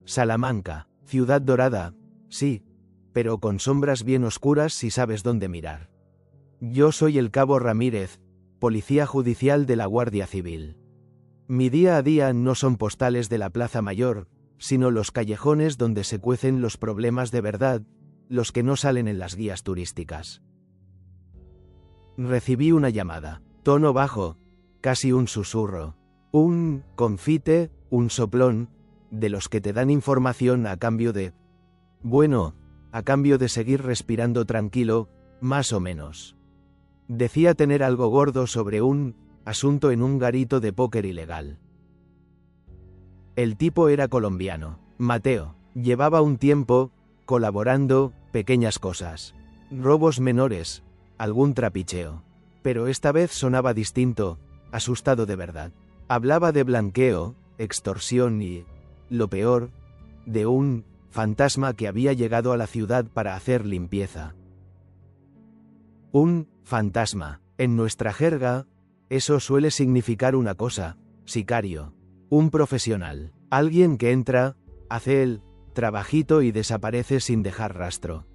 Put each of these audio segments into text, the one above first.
Salamanca, ciudad dorada, sí, pero con sombras bien oscuras si sabes dónde mirar. Yo soy el cabo Ramírez, policía judicial de la Guardia Civil. Mi día a día no son postales de la Plaza Mayor, sino los callejones donde se cuecen los problemas de verdad, los que no salen en las guías turísticas. Recibí una llamada, tono bajo, casi un susurro, un confite, un soplón, de los que te dan información a cambio de... Bueno, a cambio de seguir respirando tranquilo, más o menos. Decía tener algo gordo sobre un asunto en un garito de póker ilegal. El tipo era colombiano, Mateo, llevaba un tiempo colaborando, pequeñas cosas, robos menores, algún trapicheo. Pero esta vez sonaba distinto, asustado de verdad. Hablaba de blanqueo, extorsión y, lo peor, de un fantasma que había llegado a la ciudad para hacer limpieza. Un fantasma, en nuestra jerga, eso suele significar una cosa, sicario, un profesional, alguien que entra, hace el trabajito y desaparece sin dejar rastro.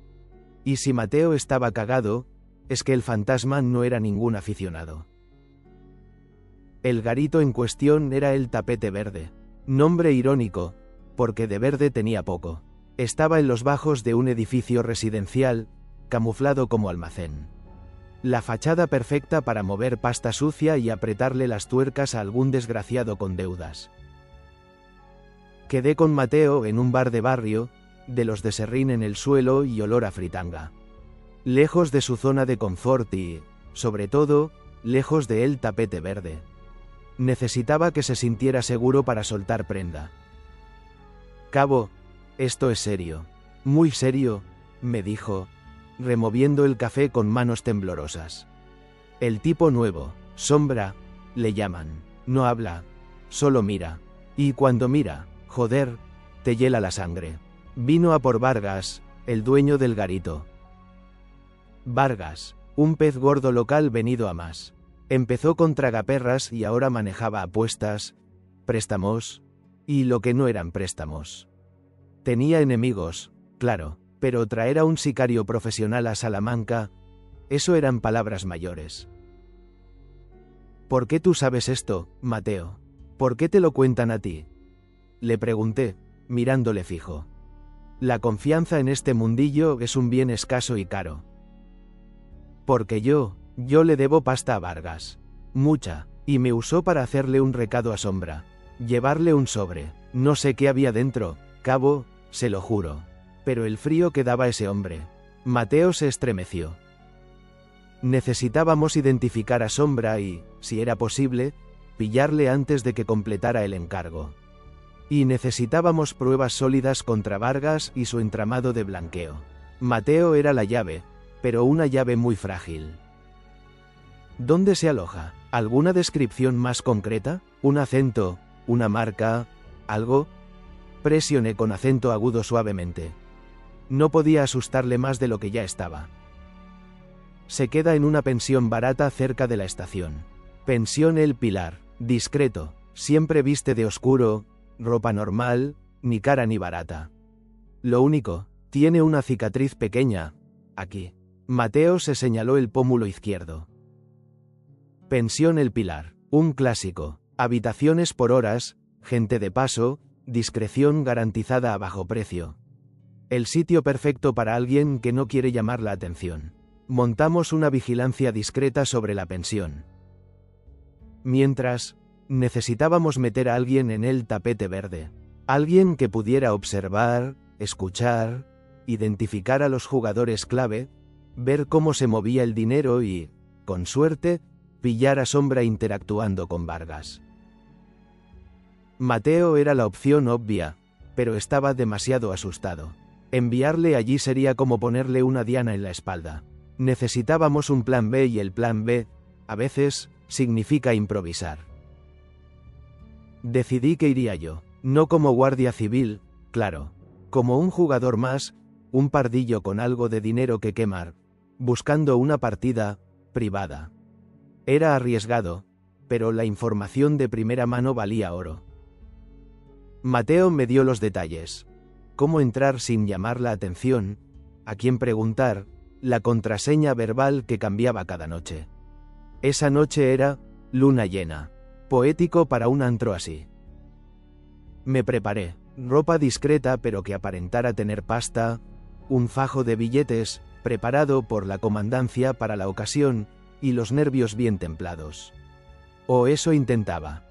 Y si Mateo estaba cagado, es que el fantasma no era ningún aficionado. El garito en cuestión era el Tapete Verde, nombre irónico, porque de verde tenía poco. Estaba en los bajos de un edificio residencial, camuflado como almacén. La fachada perfecta para mover pasta sucia y apretarle las tuercas a algún desgraciado con deudas. Quedé con Mateo en un bar de barrio, de los de serrín en el suelo y olor a fritanga. Lejos de su zona de confort y, sobre todo, lejos de el Tapete Verde. Necesitaba que se sintiera seguro para soltar prenda. Cabo, esto es serio, muy serio, me dijo, removiendo el café con manos temblorosas. El tipo nuevo, sombra, le llaman, no habla, solo mira, y cuando mira, joder, te hiela la sangre. Vino a por Vargas, el dueño del garito. Vargas, un pez gordo local venido a más. Empezó con tragaperras y ahora manejaba apuestas, préstamos, y lo que no eran préstamos. Tenía enemigos, claro, pero traer a un sicario profesional a Salamanca, eso eran palabras mayores. ¿Por qué tú sabes esto, Mateo? ¿Por qué te lo cuentan a ti? Le pregunté, mirándole fijo. La confianza en este mundillo es un bien escaso y caro. Porque yo le debo pasta a Vargas. Mucha, y me usó para hacerle un recado a Sombra. Llevarle un sobre, no sé qué había dentro, cabo, se lo juro. Pero el frío que daba ese hombre. Mateo se estremeció. Necesitábamos identificar a Sombra y, si era posible, pillarle antes de que completara el encargo. Y necesitábamos pruebas sólidas contra Vargas y su entramado de blanqueo. Mateo era la llave, pero una llave muy frágil. ¿Dónde se aloja? ¿Alguna descripción más concreta? ¿Un acento? ¿Una marca? ¿Algo? Presioné con acento agudo suavemente. No podía asustarle más de lo que ya estaba. Se queda en una pensión barata cerca de la estación. Pensión El Pilar, discreto, siempre viste de oscuro, ropa normal, ni cara ni barata. Lo único, tiene una cicatriz pequeña, aquí. Mateo se señaló el pómulo izquierdo. Pensión El Pilar, un clásico, habitaciones por horas, gente de paso, discreción garantizada a bajo precio. El sitio perfecto para alguien que no quiere llamar la atención. Montamos una vigilancia discreta sobre la pensión. Mientras, necesitábamos meter a alguien en el Tapete Verde. Alguien que pudiera observar, escuchar, identificar a los jugadores clave, ver cómo se movía el dinero y, con suerte, pillar a Sombra interactuando con Vargas. Mateo era la opción obvia, pero estaba demasiado asustado. Enviarle allí sería como ponerle una diana en la espalda. Necesitábamos un plan B y el plan B, a veces, significa improvisar. Decidí que iría yo, no como guardia civil, claro, como un jugador más, un pardillo con algo de dinero que quemar, buscando una partida privada. Era arriesgado, pero la información de primera mano valía oro. Mateo me dio los detalles. Cómo entrar sin llamar la atención, a quién preguntar, la contraseña verbal que cambiaba cada noche. Esa noche era luna llena. Poético para un antro así. Me preparé. Ropa discreta pero que aparentara tener pasta, un fajo de billetes, preparado por la comandancia para la ocasión, y los nervios bien templados. O eso intentaba.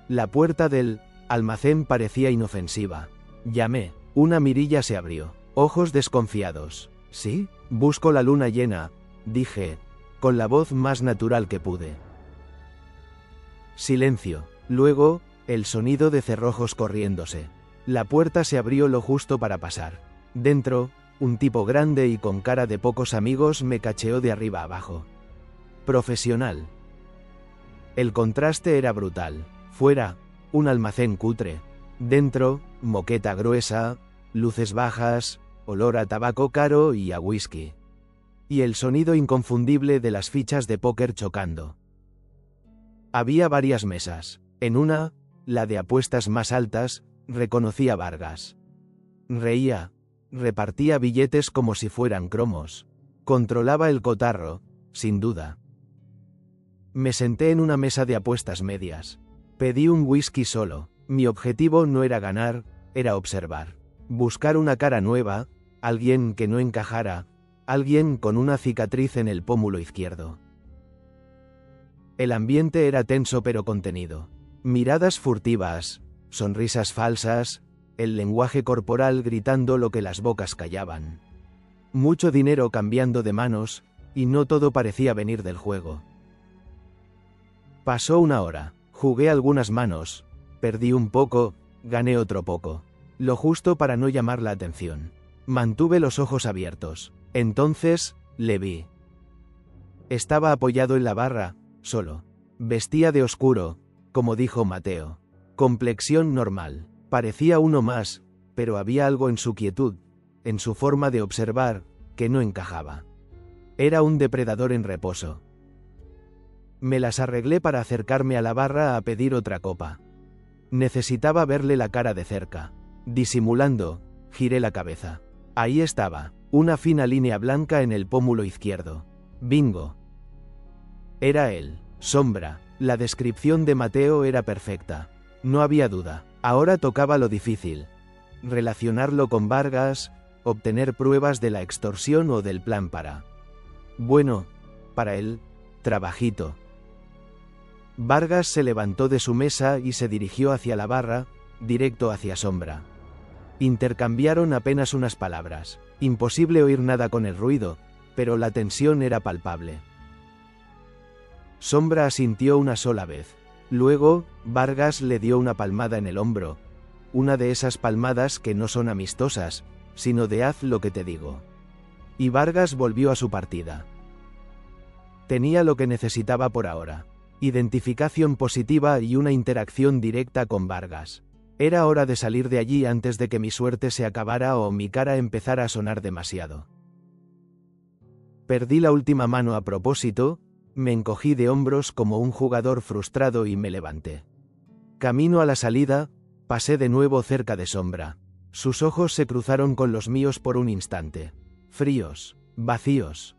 La puerta del almacén parecía inofensiva. Llamé. Una mirilla se abrió. Ojos desconfiados. ¿Sí? Busco la luna llena, dije, con la voz más natural que pude. Silencio. Luego, el sonido de cerrojos corriéndose. La puerta se abrió lo justo para pasar. Dentro, un tipo grande y con cara de pocos amigos me cacheó de arriba abajo. Profesional. El contraste era brutal. Fuera, un almacén cutre. Dentro, moqueta gruesa, luces bajas, olor a tabaco caro y a whisky. Y el sonido inconfundible de las fichas de póker chocando. Había varias mesas. En una, la de apuestas más altas, reconocí a Vargas. Reía, repartía billetes como si fueran cromos. Controlaba el cotarro, sin duda. Me senté en una mesa de apuestas medias. Pedí un whisky solo. Mi objetivo no era ganar, era observar. Buscar una cara nueva, alguien que no encajara, alguien con una cicatriz en el pómulo izquierdo. El ambiente era tenso pero contenido. Miradas furtivas, sonrisas falsas, el lenguaje corporal gritando lo que las bocas callaban. Mucho dinero cambiando de manos, y no todo parecía venir del juego. Pasó una hora, jugué algunas manos, perdí un poco, gané otro poco. Lo justo para no llamar la atención. Mantuve los ojos abiertos. Entonces, le vi. Estaba apoyado en la barra, solo. Vestía de oscuro, como dijo Mateo. Complexión normal. Parecía uno más, pero había algo en su quietud, en su forma de observar, que no encajaba. Era un depredador en reposo. Me las arreglé para acercarme a la barra a pedir otra copa. Necesitaba verle la cara de cerca. Disimulando, giré la cabeza. Ahí estaba, una fina línea blanca en el pómulo izquierdo. Bingo. Era él, Sombra. La descripción de Mateo era perfecta. No había duda. Ahora tocaba lo difícil. Relacionarlo con Vargas, obtener pruebas de la extorsión o del plan para... Bueno, para él, trabajito. Vargas se levantó de su mesa y se dirigió hacia la barra, directo hacia Sombra. Intercambiaron apenas unas palabras. Imposible oír nada con el ruido, pero la tensión era palpable. Sombra asintió una sola vez. Luego, Vargas le dio una palmada en el hombro. Una de esas palmadas que no son amistosas, sino de haz lo que te digo. Y Vargas volvió a su partida. Tenía lo que necesitaba por ahora. Identificación positiva y una interacción directa con Vargas. Era hora de salir de allí antes de que mi suerte se acabara o mi cara empezara a sonar demasiado. Perdí la última mano a propósito, me encogí de hombros como un jugador frustrado y me levanté. Camino a la salida, pasé de nuevo cerca de Sombra. Sus ojos se cruzaron con los míos por un instante. Fríos, vacíos.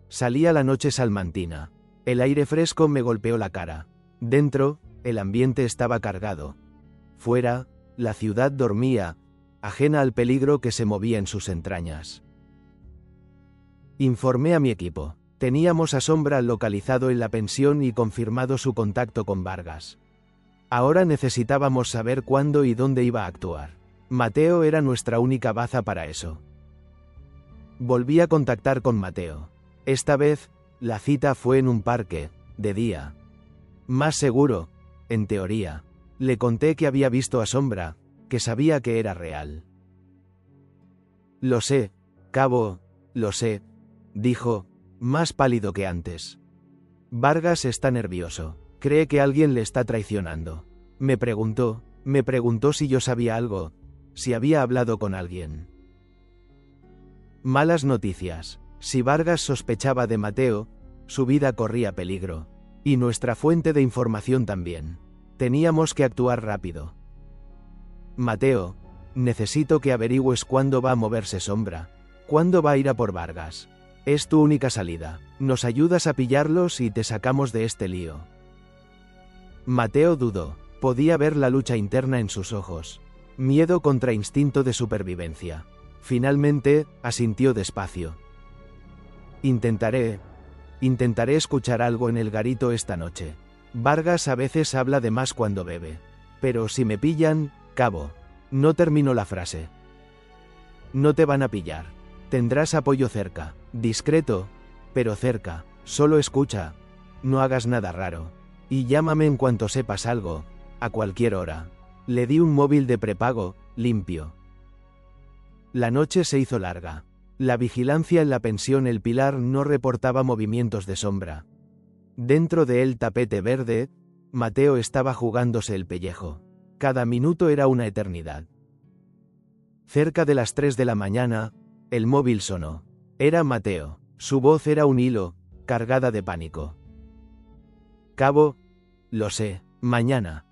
Salía la noche salmantina. El aire fresco me golpeó la cara. Dentro, el ambiente estaba cargado. Fuera, la ciudad dormía, ajena al peligro que se movía en sus entrañas. Informé a mi equipo. Teníamos a Sombra localizado en la pensión y confirmado su contacto con Vargas. Ahora necesitábamos saber cuándo y dónde iba a actuar. Mateo era nuestra única baza para eso. Volví a contactar con Mateo. Esta vez, la cita fue en un parque, de día. Más seguro, en teoría. Le conté que había visto a Sombra, que sabía que era real. Lo sé, cabo, lo sé, dijo, más pálido que antes. Vargas está nervioso, cree que alguien le está traicionando. Me preguntó si yo sabía algo, si había hablado con alguien. Malas noticias. Si Vargas sospechaba de Mateo, su vida corría peligro. Y nuestra fuente de información también. Teníamos que actuar rápido. Mateo, necesito que averigües cuándo va a moverse Sombra, cuándo va a ir a por Vargas. Es tu única salida. Nos ayudas a pillarlos y te sacamos de este lío. Mateo dudó. Podía ver la lucha interna en sus ojos. Miedo contra instinto de supervivencia. Finalmente, asintió despacio. Intentaré escuchar algo en el garito esta noche. Vargas a veces habla de más cuando bebe. Pero si me pillan, cabo. No terminó la frase. No te van a pillar. Tendrás apoyo cerca. Discreto, pero cerca. Solo escucha. No hagas nada raro. Y llámame en cuanto sepas algo. A cualquier hora. Le di un móvil de prepago, limpio. La noche se hizo larga. La vigilancia en la pensión El Pilar no reportaba movimientos de Sombra. Dentro del tapete verde, Mateo estaba jugándose el pellejo. Cada minuto era una eternidad. Cerca de las 3 de la mañana, el móvil sonó. Era Mateo. Su voz era un hilo, cargada de pánico. Cabo, lo sé, mañana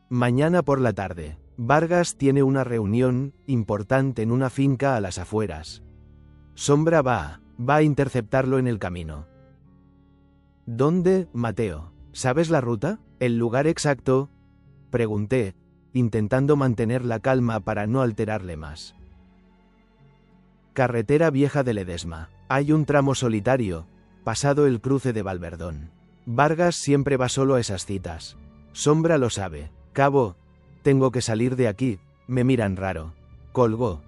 por la tarde. Vargas tiene una reunión importante en una finca a las afueras. Sombra va a interceptarlo en el camino. ¿Dónde, Mateo? ¿Sabes la ruta? ¿El lugar exacto? Pregunté, intentando mantener la calma para no alterarle más. Carretera Vieja de Ledesma. Hay un tramo solitario, pasado el cruce de Valverdón. Vargas siempre va solo a esas citas. Sombra lo sabe. Cabo, tengo que salir de aquí, me miran raro. Colgó.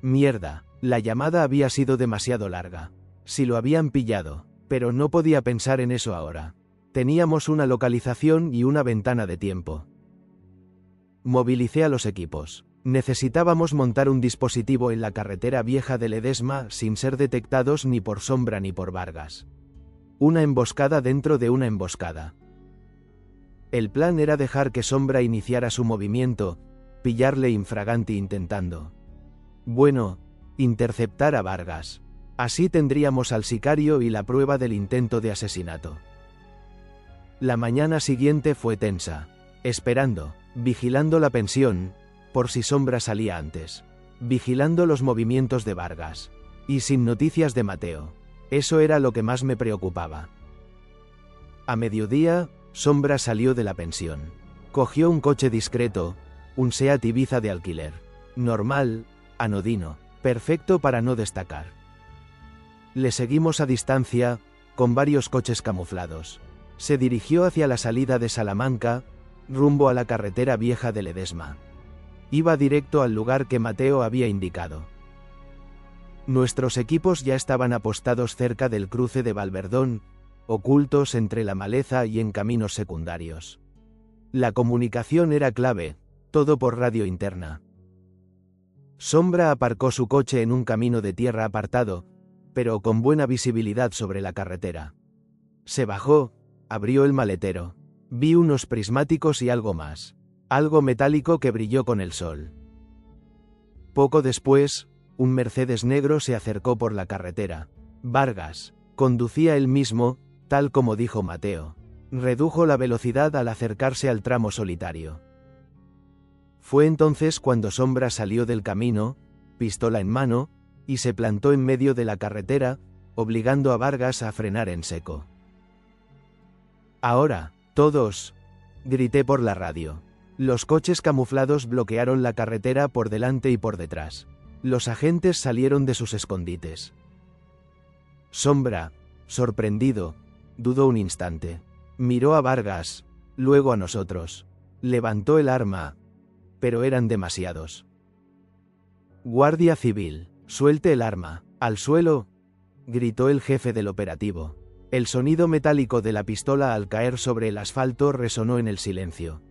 Mierda, la llamada había sido demasiado larga. Si lo habían pillado, pero no podía pensar en eso ahora. Teníamos una localización y una ventana de tiempo. Movilicé a los equipos. Necesitábamos montar un dispositivo en la carretera vieja de Ledesma sin ser detectados ni por Sombra ni por Vargas. Una emboscada dentro de una emboscada. El plan era dejar que Sombra iniciara su movimiento, pillarle infraganti intentando. Bueno, interceptar a Vargas. Así tendríamos al sicario y la prueba del intento de asesinato. La mañana siguiente fue tensa. Esperando, vigilando la pensión, por si Sombra salía antes. Vigilando los movimientos de Vargas. Y sin noticias de Mateo. Eso era lo que más me preocupaba. A mediodía, Sombra salió de la pensión. Cogió un coche discreto, un Seat Ibiza de alquiler. Normal, anodino, perfecto para no destacar. Le seguimos a distancia, con varios coches camuflados. Se dirigió hacia la salida de Salamanca, rumbo a la carretera vieja de Ledesma. Iba directo al lugar que Mateo había indicado. Nuestros equipos ya estaban apostados cerca del cruce de Valverdón, ocultos entre la maleza y en caminos secundarios. La comunicación era clave, todo por radio interna. Sombra aparcó su coche en un camino de tierra apartado, pero con buena visibilidad sobre la carretera. Se bajó, abrió el maletero. Vi unos prismáticos y algo más. Algo metálico que brilló con el sol. Poco después, un Mercedes negro se acercó por la carretera. Vargas conducía él mismo, tal como dijo Mateo. Redujo la velocidad al acercarse al tramo solitario. Fue entonces cuando Sombra salió del camino, pistola en mano, y se plantó en medio de la carretera, obligando a Vargas a frenar en seco. Ahora, todos, grité por la radio. Los coches camuflados bloquearon la carretera por delante y por detrás. Los agentes salieron de sus escondites. Sombra, sorprendido, dudó un instante. Miró a Vargas, luego a nosotros. Levantó el arma, pero eran demasiados. Guardia Civil, suelte el arma. Al suelo, gritó el jefe del operativo. El sonido metálico de la pistola al caer sobre el asfalto resonó en el silencio.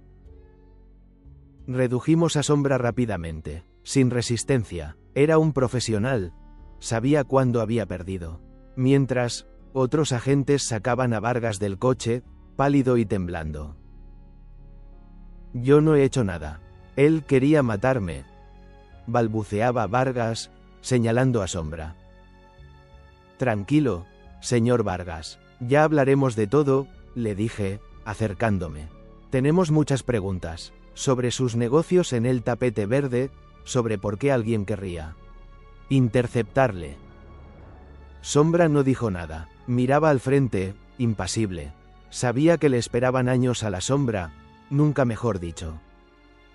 Redujimos a Sombra rápidamente, sin resistencia. Era un profesional. Sabía cuándo había perdido. Mientras, otros agentes sacaban a Vargas del coche, pálido y temblando. Yo no he hecho nada. Él quería matarme, balbuceaba Vargas, señalando a Sombra. Tranquilo, señor Vargas. Ya hablaremos de todo, le dije, acercándome. Tenemos muchas preguntas. sobre sus negocios en el tapete verde, sobre por qué alguien querría interceptarle. Sombra no dijo nada, miraba al frente, impasible. Sabía que le esperaban años a la sombra, nunca mejor dicho.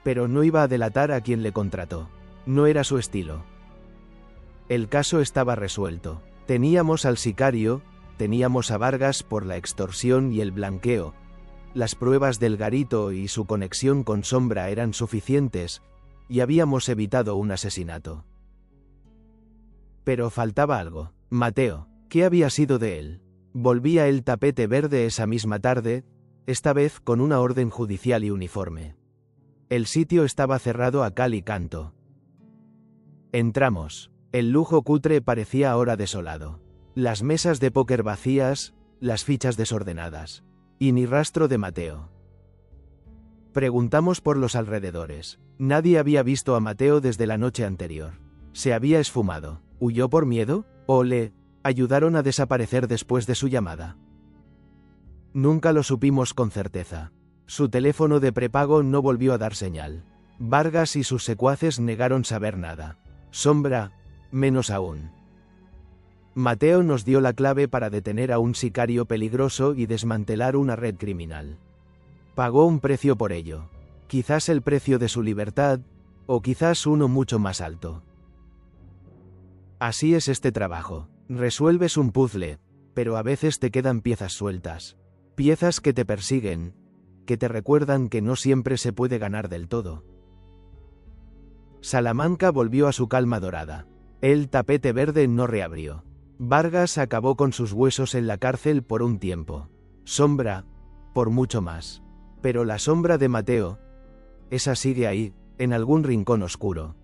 Pero no iba a delatar a quien le contrató. No era su estilo. El caso estaba resuelto. Teníamos al sicario, teníamos a Vargas por la extorsión y el blanqueo. Las pruebas del garito y su conexión con Sombra eran suficientes, y habíamos evitado un asesinato. Pero faltaba algo. Mateo. ¿Qué había sido de él? Volvía el tapete verde esa misma tarde, esta vez con una orden judicial y uniforme. El sitio estaba cerrado a cal y canto. Entramos. El lujo cutre parecía ahora desolado. Las mesas de póker vacías, las fichas desordenadas. Y ni rastro de Mateo. Preguntamos por los alrededores. Nadie había visto a Mateo desde la noche anterior. Se había esfumado. ¿Huyó por miedo? ¿O le ayudaron a desaparecer después de su llamada? Nunca lo supimos con certeza. Su teléfono de prepago no volvió a dar señal. Vargas y sus secuaces negaron saber nada. Sombra, menos aún. Mateo nos dio la clave para detener a un sicario peligroso y desmantelar una red criminal. Pagó un precio por ello. Quizás el precio de su libertad, o quizás uno mucho más alto. Así es este trabajo. Resuelves un puzzle, pero a veces te quedan piezas sueltas. Piezas que te persiguen, que te recuerdan que no siempre se puede ganar del todo. Salamanca volvió a su calma dorada. El tapete verde no reabrió. Vargas acabó con sus huesos en la cárcel por un tiempo. Sombra, por mucho más. Pero la sombra de Mateo, esa sigue ahí, en algún rincón oscuro.